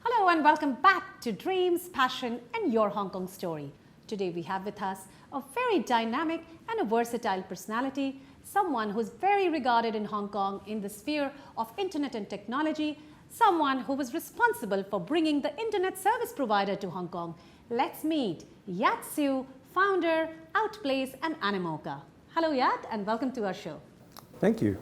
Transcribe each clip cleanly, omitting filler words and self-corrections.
Hello and welcome back to Dreams, Passion and Your Hong Kong Story. Today we have with us a very dynamic and a versatile personality, someone who's very regarded in Hong Kong in the sphere of internet and technology, someone who was responsible for bringing the internet service provider to Hong Kong. Let's meet Yat Siu, founder, Outplace and Animoca. Hello Yat and welcome to our show. Thank you.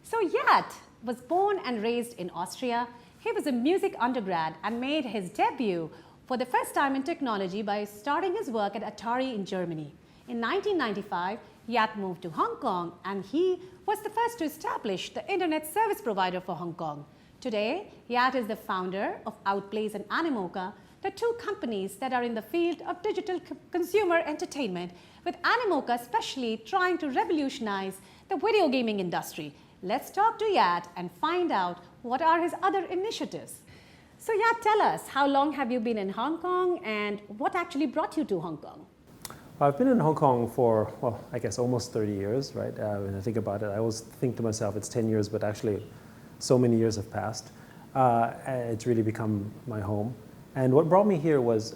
So Yat was born and raised in Austria. He was a music undergrad and made his debut for the first time in technology by starting his work at Atari in Germany. In 1995, Yat moved to Hong Kong and he was the first to establish the internet service provider for Hong Kong. Today, Yat is the founder of Outplace and Animoca, the two companies that are in the field of digital consumer entertainment, with Animoca especially trying to revolutionize the video gaming industry. Let's talk to Yat and find out what are his other initiatives. So Yat, tell us, how long have you been in Hong Kong and what actually brought you to Hong Kong? I've been in Hong Kong for, well, I guess almost 30 years, right? When I think about it, I always think to myself it's 10 years, but actually so many years have passed. It's really become my home. And what brought me here was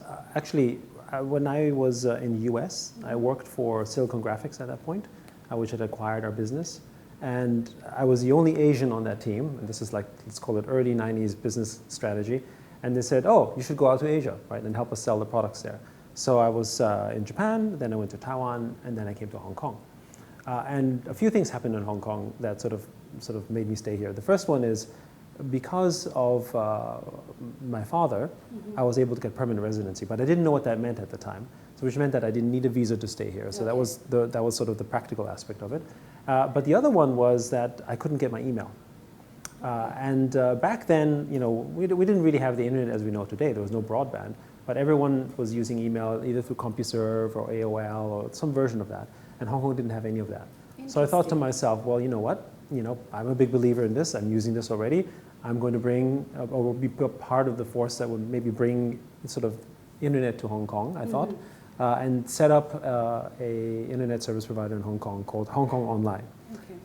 when I was in the US, I worked for Silicon Graphics at that point, which had acquired our business. And I was the only Asian on that team, and this is like, let's call it early 90s business strategy. And they said, oh, you should go out to Asia, right, and help us sell the products there. So I was in Japan, then I went to Taiwan, and then I came to Hong Kong. And a few things happened in Hong Kong that sort of made me stay here. The first one is because of my father, I was able to get permanent residency, but I didn't know what that meant at the time. So which meant that I didn't need a visa to stay here. So that was sort of the practical aspect of it. But the other one was that I couldn't get my email. Back then, you know, we didn't really have the internet as we know today. There was no broadband, but everyone was using email either through CompuServe or AOL or some version of that. And Hong Kong didn't have any of that. So I thought to myself, well, you know what? You know, I'm a big believer in this. I'm using this already. I'm going to bring, or be a part of the force that would maybe bring sort of internet to Hong Kong, I thought. And set up a internet service provider in Hong Kong called Hong Kong Online,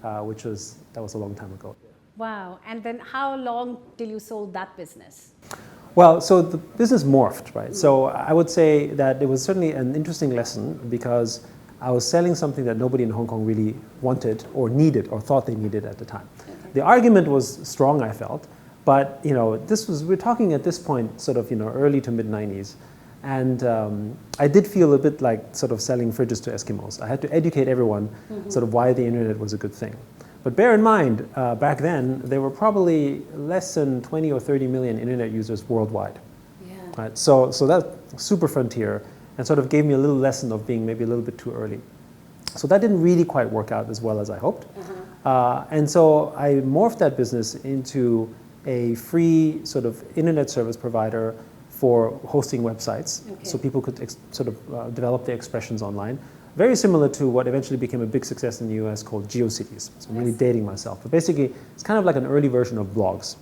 that was a long time ago. Wow, and then how long till you sold that business? Well, so the business morphed, right? So I would say that it was certainly an interesting lesson because I was selling something that nobody in Hong Kong really wanted or needed or thought they needed at the time. The argument was strong, I felt, but you know, we're talking at this point sort of, you know, early to mid 90s. And I did feel a bit like sort of selling fridges to Eskimos. I had to educate everyone sort of why the internet was a good thing. But bear in mind, back then, there were probably less than 20 or 30 million internet users worldwide. Yeah. Right? So that's super frontier and sort of gave me a little lesson of being maybe a little bit too early. So that didn't really quite work out as well as I hoped. And so I morphed that business into a free sort of internet service provider for hosting websites, so people could develop their expressions online. Very similar to what eventually became a big success in the US called GeoCities. So I'm really dating myself. But basically, it's kind of like an early version of blogs.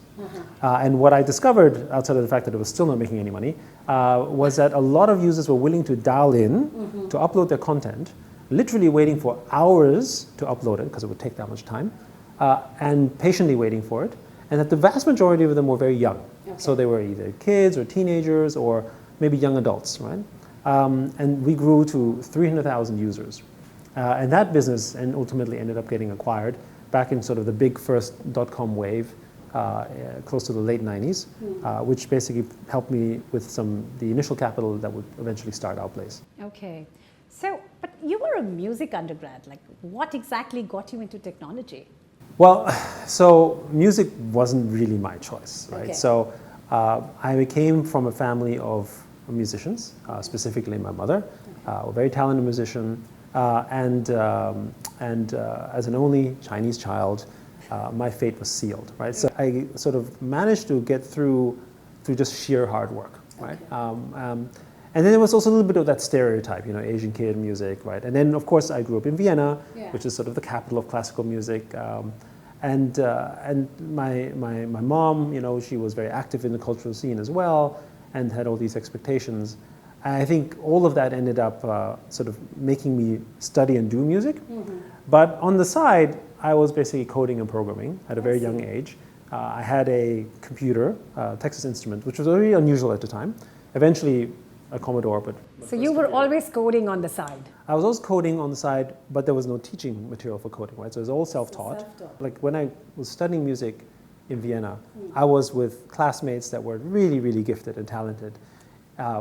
And what I discovered, outside of the fact that it was still not making any money, was that a lot of users were willing to dial in to upload their content, literally waiting for hours to upload it, because it would take that much time, and patiently waiting for it. And that the vast majority of them were very young. So they were either kids or teenagers or maybe young adults, right? And we grew to 300,000 users. And that business ultimately ended up getting acquired back in sort of the big first .com wave, close to the late 90s, which basically helped me with the initial capital that would eventually start Outplace. Okay. So, but you were a music undergrad. Like, what exactly got you into technology? Well, so music wasn't really my choice, right? So I came from a family of musicians, specifically my mother, a very talented musician, and as an only Chinese child, my fate was sealed, right? So I sort of managed to get through just sheer hard work, right? And then there was also a little bit of that stereotype, you know, Asian kid music, right? And then, of course, I grew up in Vienna, which is sort of the capital of classical music. And my mom, you know, she was very active in the cultural scene as well and had all these expectations. I think all of that ended up sort of making me study and do music. But on the side, I was basically coding and programming at a very young age. I had a computer, Texas Instruments, which was very unusual at the time. Eventually, a Commodore, but... So you were always coding on the side? I was always coding on the side, but there was no teaching material for coding, right? So it was all self-taught. Like when I was studying music in Vienna, I was with classmates that were really, really gifted and talented,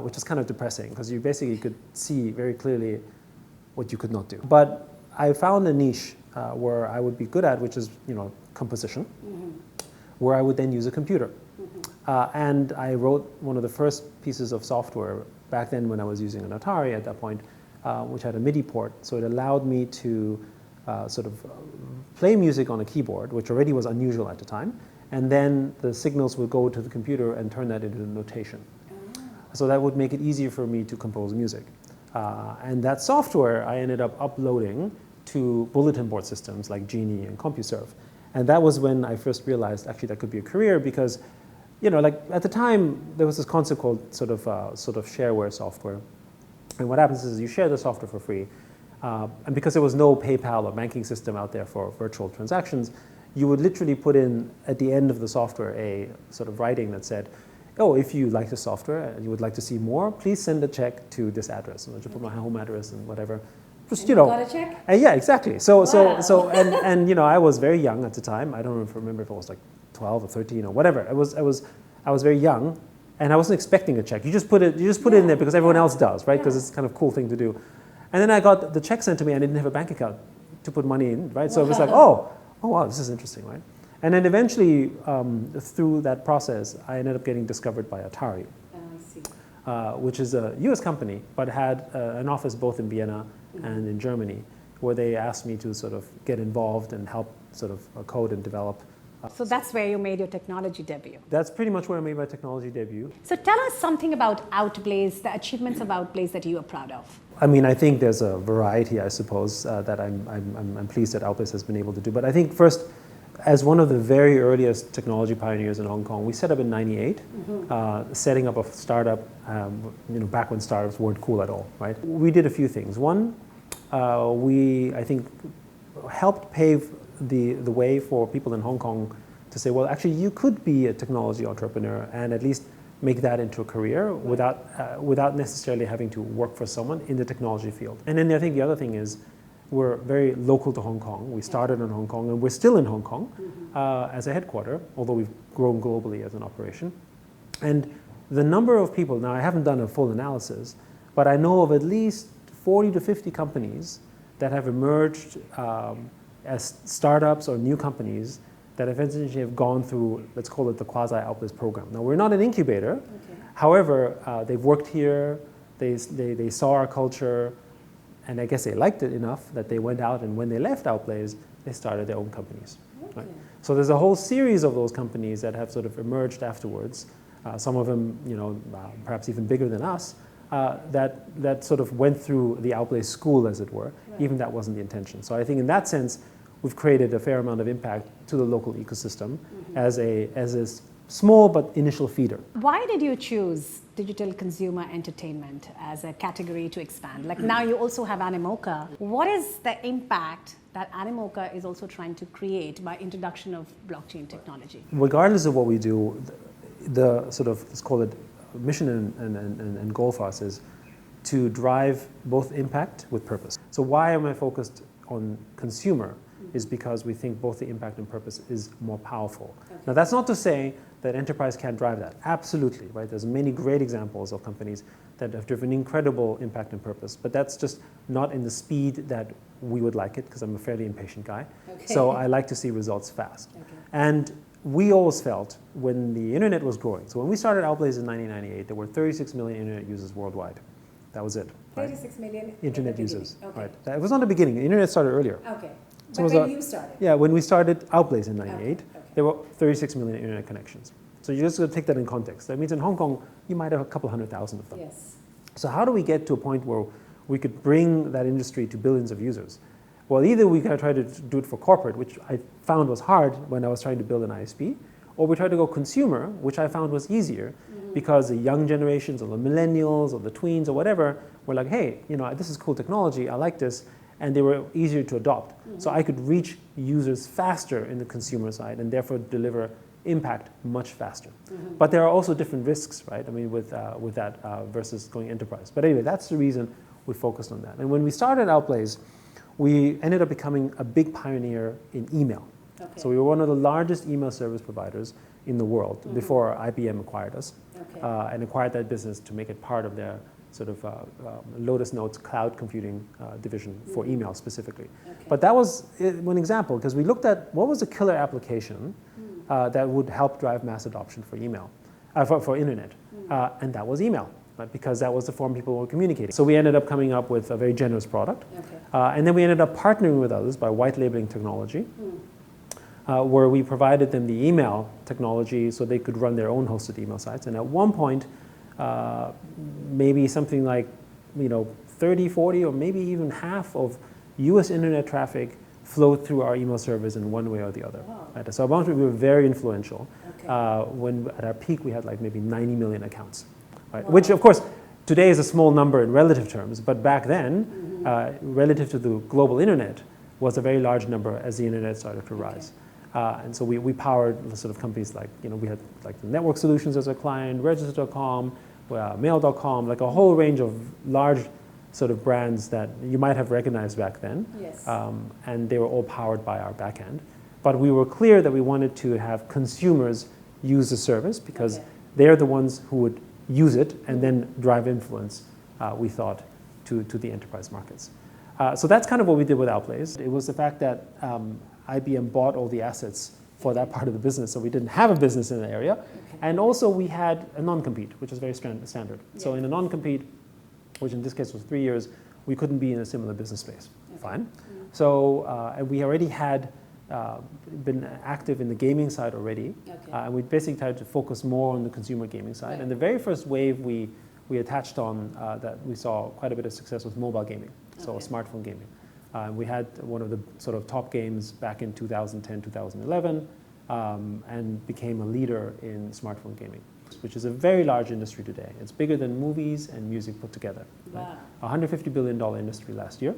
which was kind of depressing because you basically could see very clearly what you could not do. But I found a niche where I would be good at, which is, composition, where I would then use a computer. And I wrote one of the first pieces of software back then when I was using an Atari at that point, which had a MIDI port. So it allowed me to sort of play music on a keyboard, which already was unusual at the time. And then the signals would go to the computer and turn that into notation. So that would make it easier for me to compose music. And that software I ended up uploading to bulletin board systems like Genie and CompuServe. And that was when I first realized actually that could be a career because, like at the time there was this concept called sort of shareware software. And what happens is you share the software for free. And because there was no PayPal or banking system out there for virtual transactions, you would literally put in at the end of the software a sort of writing that said, oh, if you like the software and you would like to see more, please send a check to this address. And I just put my home address and whatever. Just, and you got a check? Yeah, exactly. So, wow. and I was very young at the time. I don't remember if I was like 12 or 13 or whatever. I was very young, and I wasn't expecting a check. You just put it in there because everyone else does, right? Because it's kind of a cool thing to do. And then I got the check sent to me. I didn't have a bank account to put money in, right? So it was like, oh wow, this is interesting, right? And then eventually, through that process, I ended up getting discovered by Atari, which is a US company, but had an office both in Vienna and in Germany, where they asked me to sort of get involved and help sort of code and develop. So that's where you made your technology debut? That's pretty much where I made my technology debut. So tell us something about 𝐬𝐻, the achievements of 𝐬𝐻 that you are proud of. I mean, I think there's a variety, I suppose, that I'm pleased that 𝐬𝐻 has been able to do. But I think first, as one of the very earliest technology pioneers in Hong Kong, we set up in '98, setting up a startup, back when startups weren't cool at all, right? We did a few things. One, we, I think, helped pave the way for people in Hong Kong to say, well, actually, you could be a technology entrepreneur and at least make that into a career without necessarily having to work for someone in the technology field. And then I think the other thing is, we're very local to Hong Kong. We started in Hong Kong, and we're still in Hong Kong as a headquarter, although we've grown globally as an operation. And the number of people, now I haven't done a full analysis, but I know of at least 40 to 50 companies that have emerged as startups or new companies that eventually have gone through, let's call it the quasi-𝐬𝐻 program. Now, we're not an incubator. However, they've worked here, they saw our culture, and I guess they liked it enough that they went out, and when they left 𝐬𝐻, they started their own companies. Right? So there's a whole series of those companies that have sort of emerged afterwards. Some of them, perhaps even bigger than us, that sort of went through the 𝐬𝐻 school, as it were, even that wasn't the intention. So I think in that sense, we've created a fair amount of impact to the local ecosystem as a small but initial feeder. Why did you choose digital consumer entertainment as a category to expand? Like now you also have Animoca. What is the impact that Animoca is also trying to create by introduction of blockchain technology? Regardless of what we do, the sort of, let's call it mission and goal for us is to drive both impact with purpose. So why am I focused on consumer? Is because we think both the impact and purpose is more powerful. Now that's not to say that enterprise can't drive that. Absolutely, right? There's many great examples of companies that have driven incredible impact and purpose, but that's just not in the speed that we would like it, because I'm a fairly impatient guy. So I like to see results fast. And we always felt when the internet was growing, so when we started 𝐬𝐻 in 1998, there were 36 million internet users worldwide. That was it. 36 million internet users. Right. It was not the beginning. The internet started earlier. So when you started? Yeah, when we started 𝐬𝐻 in '98, there were 36 million internet connections. So you just got to take that in context. That means in Hong Kong, you might have a couple 100,000 of them. So how do we get to a point where we could bring that industry to billions of users? Well, either we kind of try to do it for corporate, which I found was hard when I was trying to build an ISP, or we tried to go consumer, which I found was easier because the young generations or the millennials or the tweens or whatever were like, hey, this is cool technology, I like this, and they were easier to adopt. So I could reach users faster in the consumer side and therefore deliver impact much faster. But there are also different risks, right? I mean, with that versus going enterprise. But anyway, that's the reason we focused on that. And when we started Outplays, we ended up becoming a big pioneer in email. Okay. So we were one of the largest email service providers in the world before IBM acquired us, and acquired that business to make it part of their sort of Lotus Notes cloud computing division for email specifically. But that was one example, because we looked at what was a killer application that would help drive mass adoption for email, for internet, and that was email. Right, because that was the form people were communicating. So we ended up coming up with a very generous product. And then we ended up partnering with others by white labeling technology, where we provided them the email technology so they could run their own hosted email sites. And at one point, maybe something like 30, 40, or maybe even half of US internet traffic flowed through our email servers in one way or the other. Wow. Right? So at one point we were very influential. When at our peak we had like maybe 90 million accounts. Right? Wow. Which, of course, today is a small number in relative terms, but back then, relative to the global internet, was a very large number as the internet started to rise. And so we powered the sort of companies like, we had like the Network Solutions as a client, Register.com, Mail.com, like a whole range of large sort of brands that you might have recognized back then. Yes. And they were all powered by our backend. But we were clear that we wanted to have consumers use the service because they're the ones who would use it and then drive influence, we thought, to the enterprise markets. So that's kind of what we did with Outplays. It was the fact that IBM bought all the assets for that part of the business, so we didn't have a business in the area. And also we had a non-compete, which is very standard. So in a non-compete, which in this case was 3 years, we couldn't be in a similar business space. Fine. So and we already had been active in the gaming side already, and we basically tried to focus more on the consumer gaming side. And the very first wave we attached on that we saw quite a bit of success was mobile gaming, so smartphone gaming. We had one of the sort of top games back in 2010, 2011, and became a leader in smartphone gaming, which is a very large industry today. It's bigger than movies and music put together. Wow. Right? $150 billion industry last year.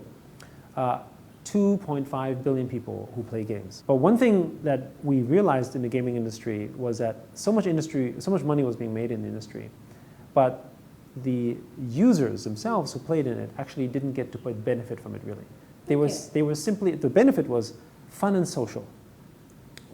2.5 billion people who play games. But one thing that we realized in the gaming industry was that so much money was being made in the industry, but the users themselves who played in it actually didn't get to benefit from it really. They were simply, the benefit was fun and social,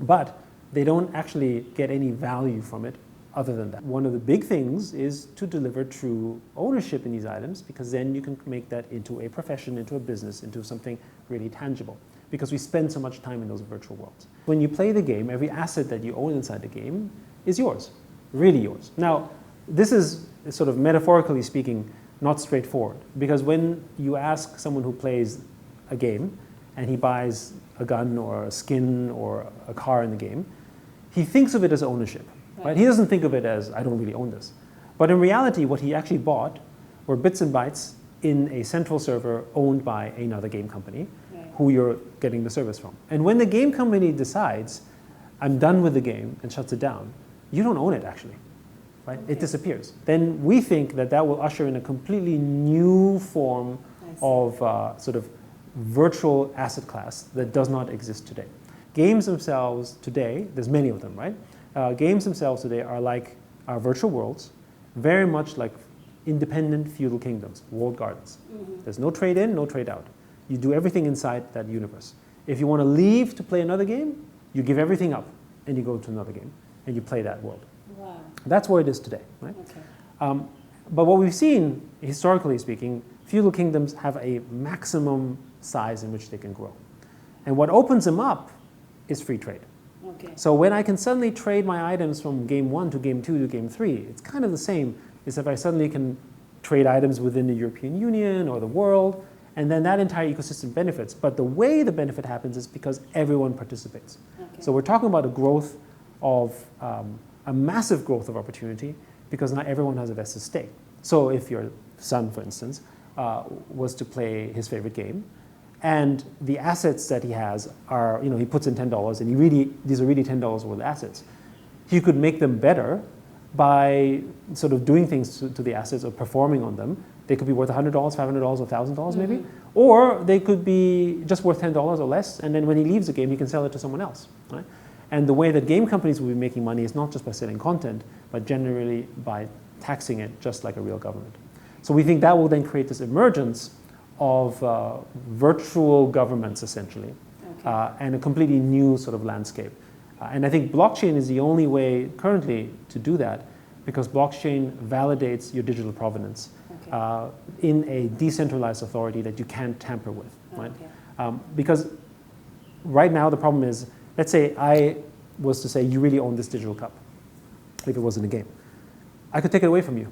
but they don't actually get any value from it other than that. One of the big things is to deliver true ownership in these items, because then you can make that into a profession, into a business, into something really tangible, because we spend so much time in those virtual worlds. When you play the game, every asset that you own inside the game is yours, really yours. Now, this is sort of metaphorically speaking not straightforward, because when you ask someone who plays a game and he buys a gun or a skin or a car in the game, he thinks of it as ownership. Right? He doesn't think of it as, I don't really own this. But in reality, what he actually bought were bits and bytes in a central server owned by another game company who you're getting the service from. And when the game company decides, I'm done with the game, and shuts it down, you don't own it actually. Right? It disappears. Then we think that that will usher in a completely new form of sort of virtual asset class that does not exist today. Games themselves today, there's many of them, right? Games themselves today are like our virtual worlds, very much like independent feudal kingdoms, walled gardens. There's no trade in, no trade out. You do everything inside that universe. If you want to leave to play another game, you give everything up and you go to another game and you play that world. Wow. That's where it is today, right? But what we've seen, historically speaking, feudal kingdoms have a maximum size in which they can grow. And what opens them up is free trade. So when I can suddenly trade my items from game 1 to game 2 to game 3, it's kind of the same as if I suddenly can trade items within the European Union or the world, and then that entire ecosystem benefits. But the way the benefit happens is because everyone participates. So we're talking about a growth of, a massive growth of opportunity, because not everyone has a vested stake. So if your son, for instance, was to play his favorite game, and the assets that he has are, he puts in $10, and these are really $10 worth of assets. He could make them better by sort of doing things to the assets or performing on them. They could be worth $100, $500, or $1,000 maybe, or they could be just worth $10 or less, and then when he leaves the game, he can sell it to someone else, right? And the way that game companies will be making money is not just by selling content, but generally by taxing it just like a real government. So we think that will then create this emergence of virtual governments, essentially, and a completely new sort of landscape. And I think blockchain is the only way currently to do that, because blockchain validates your digital provenance in a decentralized authority that you can't tamper with, right? Because right now the problem is, let's say I was to say, you really own this digital cup, if it wasn't a game. I could take it away from you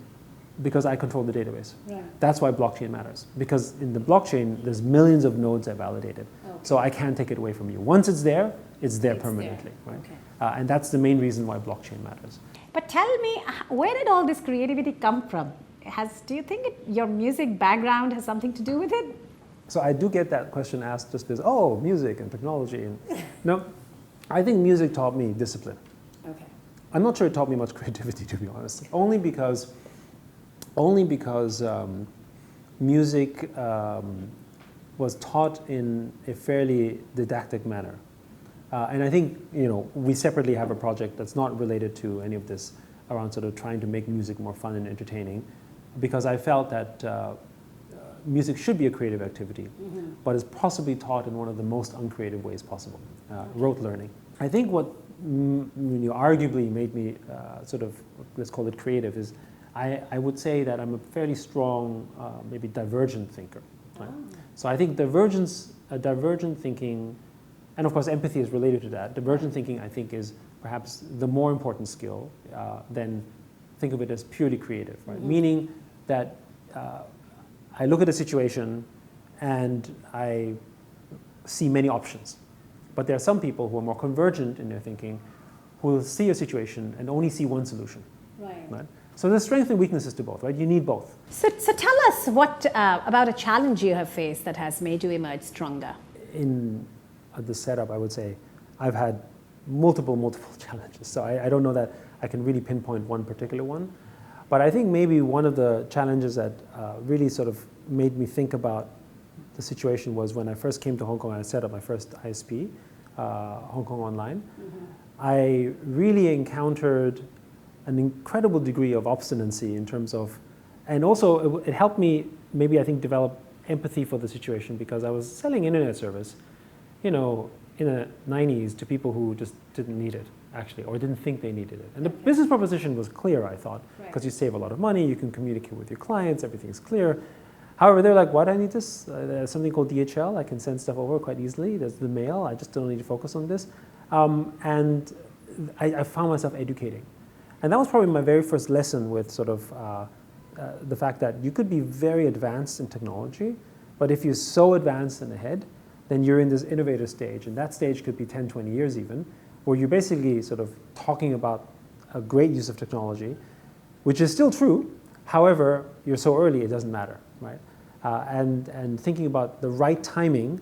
because I control the database. Right. That's why blockchain matters, because in the blockchain, there's millions of nodes that validate it. So I can't take it away from you. Once it's there permanently, right? And that's the main reason why blockchain matters. But tell me, where did all this creativity come from? Do you think your music background has something to do with it? So I do get that question asked just as, oh, music and technology. And no, I think music taught me discipline. Okay. I'm not sure it taught me much creativity, to be honest. Only because music was taught in a fairly didactic manner. And I think, we separately have a project that's not related to any of this around sort of trying to make music more fun and entertaining, because I felt that music should be a creative activity, but is possibly taught in one of the most uncreative ways possible, rote learning. I think what arguably made me sort of, let's call it creative, is I would say that I'm a fairly strong, maybe divergent thinker. Right? So I think divergent thinking, and of course empathy is related to that. Divergent thinking, I think, is perhaps the more important skill than think of it as purely creative, right? Meaning that I look at a situation and I see many options. But there are some people who are more convergent in their thinking who will see a situation and only see one solution. Right? So there's strengths and weaknesses to both, right? You need both. So tell us what about a challenge you have faced that has made you emerge stronger. In the setup, I would say I've had multiple challenges. So I don't know that I can really pinpoint one particular one. But I think maybe one of the challenges that really sort of made me think about the situation was when I first came to Hong Kong and I set up my first ISP, Hong Kong Online. I really encountered an incredible degree of obstinacy in terms of, and also it helped me maybe I think develop empathy for the situation, because I was selling internet service, in the 90s to people who just didn't need it, actually, or didn't think they needed it. And the business proposition was clear, I thought, because you save a lot of money, you can communicate with your clients, everything's clear. However, they're like, why do I need this? There's something called DHL, I can send stuff over quite easily. There's the mail, I just don't need to focus on this. And I found myself educating. And that was probably my very first lesson with sort of the fact that you could be very advanced in technology, but if you're so advanced and ahead, then you're in this innovator stage. And that stage could be 10, 20 years even, where you're basically sort of talking about a great use of technology, which is still true. However, you're so early, it doesn't matter, right? And thinking about the right timing,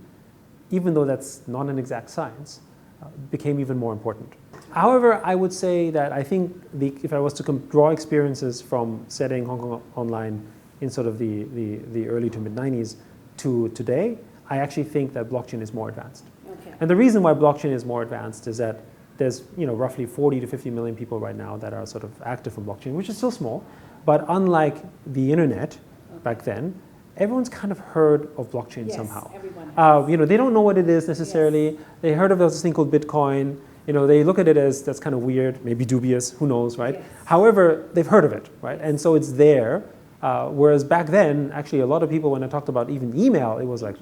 even though that's not an exact science, became even more important. However, I would say that I think if I was to draw experiences from setting Hong Kong Online in sort of the early to mid-90s to today, I actually think that blockchain is more advanced. And the reason why blockchain is more advanced is that there's roughly 40 to 50 million people right now that are sort of active in blockchain, which is still small. But unlike the internet back then, everyone's kind of heard of blockchain somehow. They don't know what it is necessarily. They heard of this thing called Bitcoin. They look at it as that's kind of weird, maybe dubious, who knows, right? However, they've heard of it, right? And so it's there. Whereas back then, actually, a lot of people, when I talked about even email, it was like,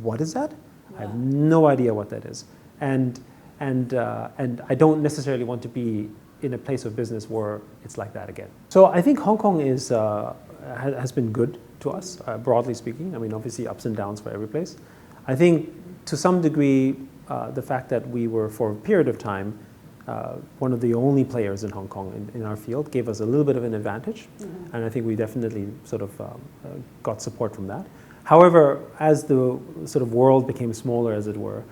what is that? I have no idea what that is. And I don't necessarily want to be in a place of business where it's like that again. So I think Hong Kong has been good to us, broadly speaking. I mean, obviously ups and downs for every place. I think to some degree, the fact that we were, for a period of time, one of the only players in Hong Kong in our field gave us a little bit of an advantage. And I think we definitely sort of got support from that. However, as the sort of world became smaller, as it were,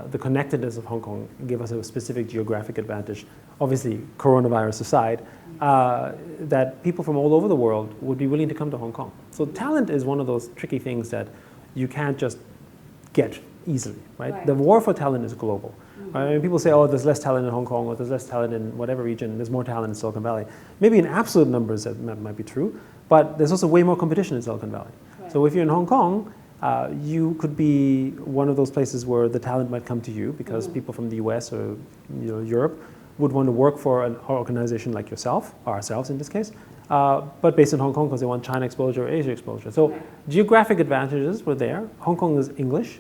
the connectedness of Hong Kong gave us a specific geographic advantage, obviously coronavirus aside, that people from all over the world would be willing to come to Hong Kong. So talent is one of those tricky things that you can't just get easily, right? The war for talent is global. Right? I mean, people say, oh, there's less talent in Hong Kong, or there's less talent in whatever region, there's more talent in Silicon Valley. Maybe in absolute numbers that might be true, but there's also way more competition in Silicon Valley. So if you're in Hong Kong, you could be one of those places where the talent might come to you because people from the US or Europe would want to work for an organization like yourself, or ourselves in this case, but based in Hong Kong because they want China exposure or Asia exposure. So geographic advantages were there. Hong Kong is English,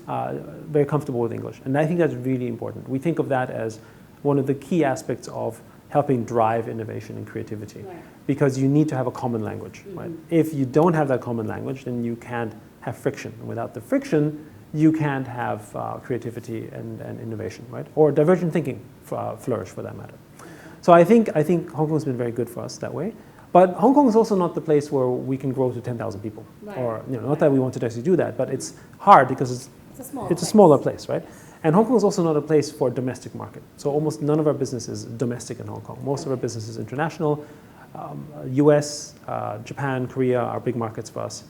very comfortable with English. And I think that's really important. We think of that as one of the key aspects of helping drive innovation and creativity because you need to have a common language. Right? If you don't have that common language, then you can't have friction. And without the friction, you can't have creativity and innovation, right? Or divergent thinking flourish for that matter. So I think Hong Kong's been very good for us that way. But Hong Kong is also not the place where we can grow to 10,000 people. Or not that we want to actually do that, but it's hard because it's a smaller place, right? And Hong Kong is also not a place for a domestic market. So almost none of our business is domestic in Hong Kong. Most of our business is international. US, Japan, Korea are big markets for us.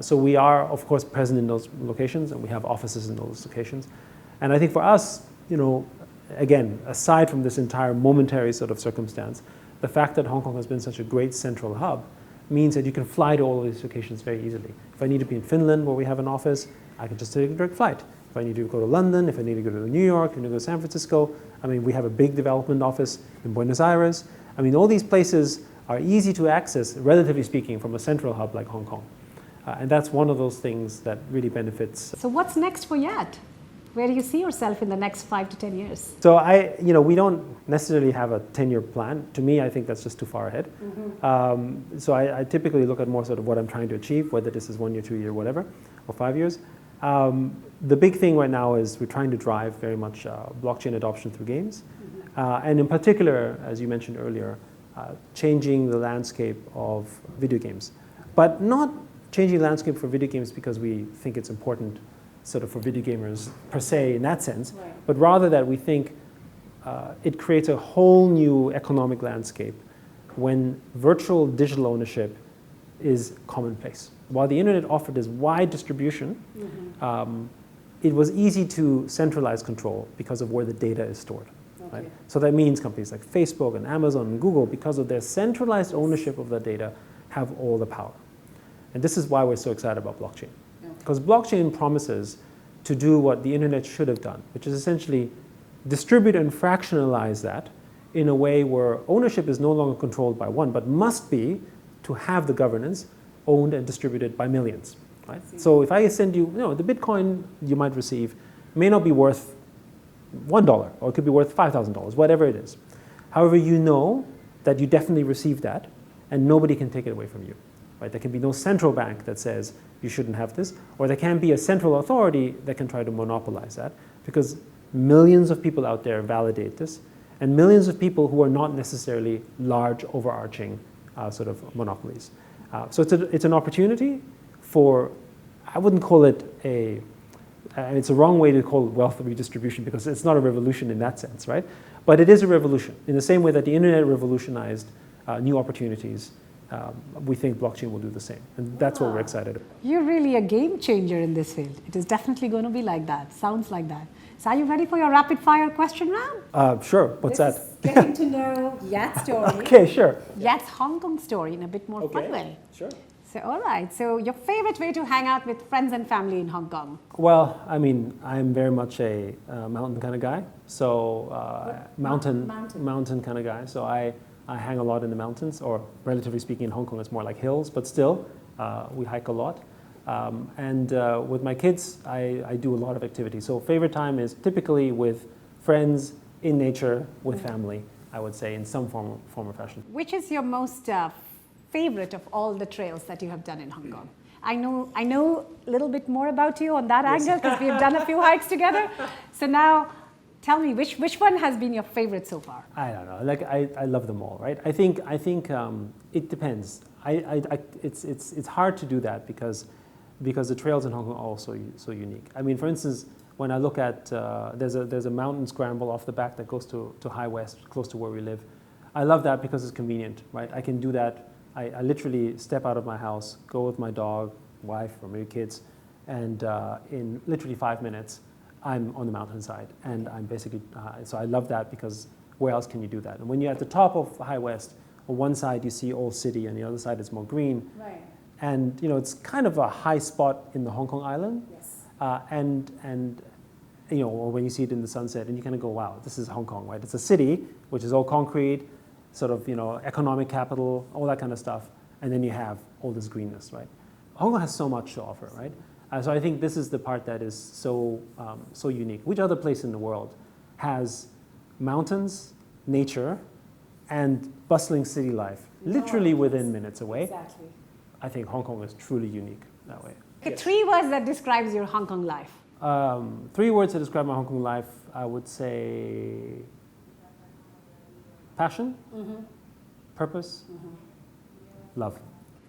So we are, of course, present in those locations, and we have offices in those locations. And I think for us, again, aside from this entire momentary sort of circumstance, the fact that Hong Kong has been such a great central hub means that you can fly to all of these locations very easily. If I need to be in Finland, where we have an office, I can just take a direct flight. If I need to go to London, if I need to go to New York, if I need to go to San Francisco, I mean, we have a big development office in Buenos Aires. I mean, all these places are easy to access, relatively speaking, from a central hub like Hong Kong. And that's one of those things that really benefits. So what's next for 𝐊𝑚? Where do you see yourself in the next 5 to 10 years? So we don't necessarily have a 10-year plan. To me, I think that's just too far ahead. So I typically look at more sort of what I'm trying to achieve, whether this is 1 year, 2 year, whatever, or 5 years. The big thing right now is we're trying to drive very much blockchain adoption through games. And in particular, as you mentioned earlier, changing the landscape of video games. But not changing the landscape for video games because we think it's important sort of for video gamers per se in that sense, but rather that we think it creates a whole new economic landscape when virtual digital ownership is commonplace. While the internet offered this wide distribution, it was easy to centralize control because of where the data is stored. Right? So that means companies like Facebook and Amazon and Google, because of their centralized ownership of the data, have all the power. And this is why we're so excited about blockchain. Because blockchain promises to do what the internet should have done, which is essentially distribute and fractionalize that in a way where ownership is no longer controlled by one, but must be to have the governance owned and distributed by millions. Right? So if I send you, the Bitcoin you might receive may not be worth $1, or it could be worth $5,000, whatever it is. However, you know that you definitely received that, and nobody can take it away from you. Right? There can be no central bank that says you shouldn't have this, or there can be a central authority that can try to monopolize that, because millions of people out there validate this, and millions of people who are not necessarily large, overarching sort of monopolies. So it's an opportunity for, I wouldn't call it it's a wrong way to call it wealth redistribution because it's not a revolution in that sense, right? But it is a revolution. In the same way that the internet revolutionized new opportunities, we think blockchain will do the same. And that's what we're excited about. You're really a game changer in this field. It is definitely going to be like that. Sounds like that. So are you ready for your rapid fire question round? Sure. What's that? Getting to know 𝐊𝑚's story. Okay, sure. 𝐊𝑚's Hong Kong story in a bit more fun way. Sure. So, all right. So your favorite way to hang out with friends and family in Hong Kong? Well, I mean, I'm very much a mountain kind of guy. So mountain kind of guy. So I hang a lot in the mountains, or relatively speaking in Hong Kong, it's more like hills, but still, we hike a lot. And with my kids, I do a lot of activities. So favorite time is typically with friends, in nature, with family, I would say, in some form or fashion. Which is your most favorite of all the trails that you have done in Hong Kong? I know a little bit more about you on that angle because we've done a few hikes together. So now, tell me, which one has been your favorite so far? I don't know. Like I love them all, right? I think it depends. It's hard to do that because the trails in Hong Kong are all so unique. I mean, for instance, when I look at, there's a mountain scramble off the back that goes to High West, close to where we live. I love that because it's convenient, right? I can do that. I literally step out of my house, go with my dog, wife, or maybe kids, and in literally 5 minutes, I'm on the mountainside. And I'm basically, so I love that because where else can you do that? And when you're at the top of High West, on one side you see old city, and the other side is more green. Right. And it's kind of a high spot in the Hong Kong island. Yes. And or when you see it in the sunset, and you kind of go, wow, this is Hong Kong, right? It's a city, which is all concrete, sort of, economic capital, all that kind of stuff. And then you have all this greenness, right? Hong Kong has so much to offer, right? So I think this is the part that is so unique. Which other place in the world has mountains, nature, and bustling city life, literally within minutes away? Exactly. I think Hong Kong is truly unique that way. Okay, 3 words that describes your Hong Kong life. 3 words to describe my Hong Kong life, I would say passion, purpose, love.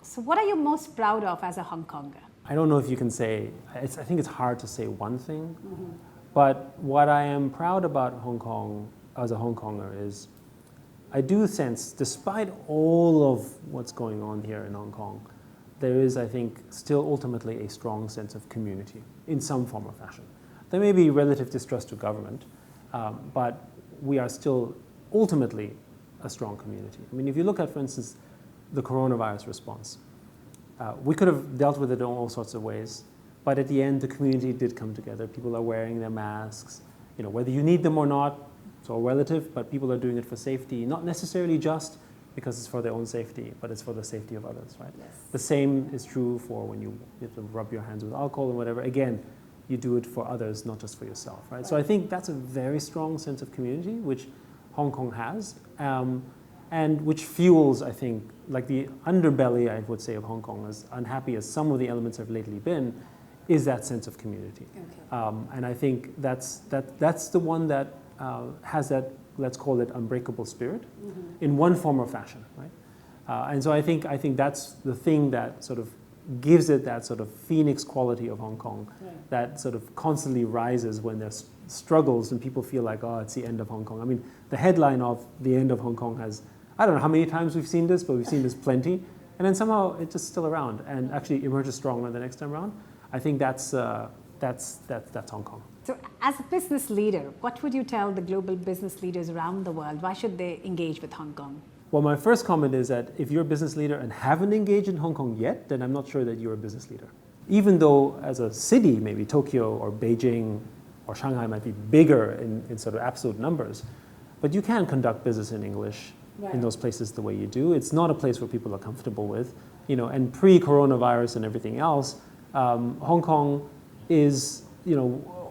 So what are you most proud of as a Hong Konger? I don't know if you can say, I think it's hard to say one thing, but what I am proud about Hong Kong as a Hong Konger is I do sense, despite all of what's going on here in Hong Kong, there is, I think, still ultimately a strong sense of community in some form or fashion. There may be relative distrust to government, but we are still ultimately a strong community. I mean, if you look at, for instance, the coronavirus response, we could have dealt with it in all sorts of ways, but at the end, the community did come together. People are wearing their masks. Whether you need them or not, it's all relative, but people are doing it for safety, not necessarily just because it's for their own safety, but it's for the safety of others, right? Yes. The same is true for when you have to rub your hands with alcohol and whatever. Again, you do it for others, not just for yourself, right? So I think that's a very strong sense of community, which Hong Kong has, and which fuels, I think, like the underbelly, I would say, of Hong Kong, as unhappy as some of the elements have lately been, is that sense of community. Okay. And I think that's the one that has that, let's call it, unbreakable spirit in one form or fashion, right? And so I think that's the thing that sort of gives it that sort of phoenix quality of Hong Kong, that sort of constantly rises when there's struggles and people feel like, oh, it's the end of Hong Kong. I mean, the headline of the end of Hong Kong has, I don't know how many times we've seen this, but we've seen this plenty. And then somehow it's just still around and actually emerges stronger the next time around. I think that's Hong Kong. So as a business leader, what would you tell the global business leaders around the world? Why should they engage with Hong Kong? Well, my first comment is that if you're a business leader and haven't engaged in Hong Kong yet, then I'm not sure that you're a business leader. Even though as a city, maybe Tokyo or Beijing or Shanghai might be bigger in sort of absolute numbers, but you can conduct business in English in those places the way you do. It's not a place where people are comfortable with, and pre-coronavirus and everything else, Hong Kong is,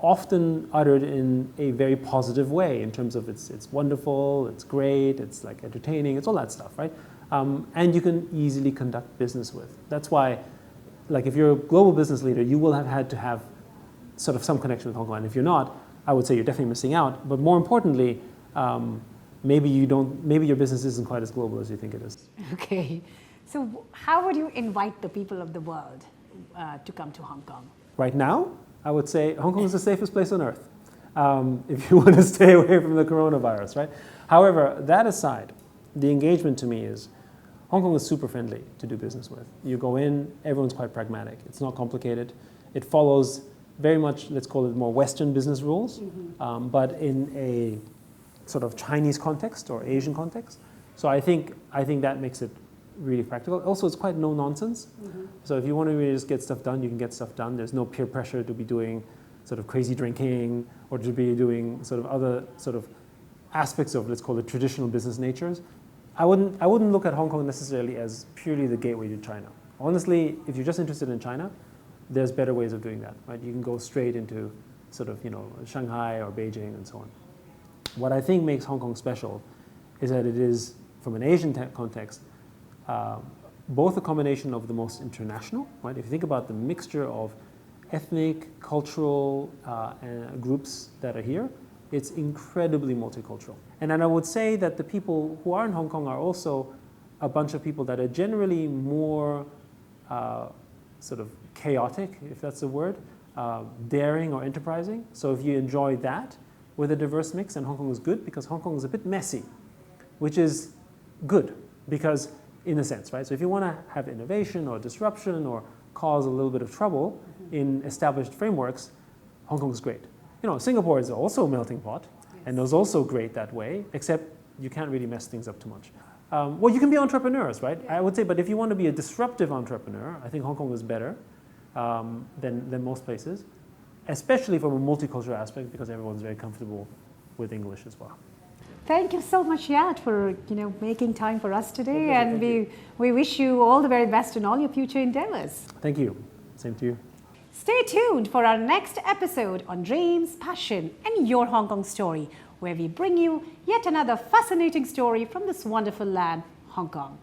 often uttered in a very positive way in terms of it's wonderful, it's great, it's like entertaining, it's all that stuff, right? And you can easily conduct business with. That's why, like, if you're a global business leader, you will have had to have sort of some connection with Hong Kong. And if you're not, I would say you're definitely missing out. But more importantly, maybe your business isn't quite as global as you think it is. Okay. So how would you invite the people of the world to come to Hong Kong? Right now, I would say Hong Kong is the safest place on earth if you want to stay away from the coronavirus, right? However, that aside, the engagement to me is Hong Kong is super friendly to do business with. You go in, everyone's quite pragmatic. It's not complicated. It follows very much, let's call it more Western business rules, but in a sort of Chinese context or Asian context. So I think that makes it really practical. Also, it's quite no nonsense. So if you want to really just get stuff done, you can get stuff done. There's no peer pressure to be doing sort of crazy drinking or to be doing sort of other sort of aspects of, let's call it, traditional business natures. I wouldn't look at Hong Kong necessarily as purely the gateway to China. Honestly, if you're just interested in China, there's better ways of doing that, right? You can go straight into sort of, Shanghai or Beijing and so on. What I think makes Hong Kong special is that it is, from an Asian context, both a combination of the most international, right? If you think about the mixture of ethnic, cultural groups that are here, it's incredibly multicultural. And then I would say that the people who are in Hong Kong are also a bunch of people that are generally more sort of chaotic, if that's the word, daring or enterprising. So if you enjoy that with a diverse mix, then Hong Kong is good, because Hong Kong is a bit messy, which is good because, in a sense, right? So if you want to have innovation or disruption or cause a little bit of trouble in established frameworks, Hong Kong is great. You know, Singapore is also a melting pot, and is also great that way, except you can't really mess things up too much. Well, you can be entrepreneurs, right? I would say, but if you want to be a disruptive entrepreneur, I think Hong Kong is better than most places, especially from a multicultural aspect, because everyone's very comfortable with English as well. Thank you so much, Yat, for making time for us today, and we wish you all the very best in all your future endeavors. Thank you. Same to you. Stay tuned for our next episode on dreams, passion, and your Hong Kong story, where we bring you yet another fascinating story from this wonderful land, Hong Kong.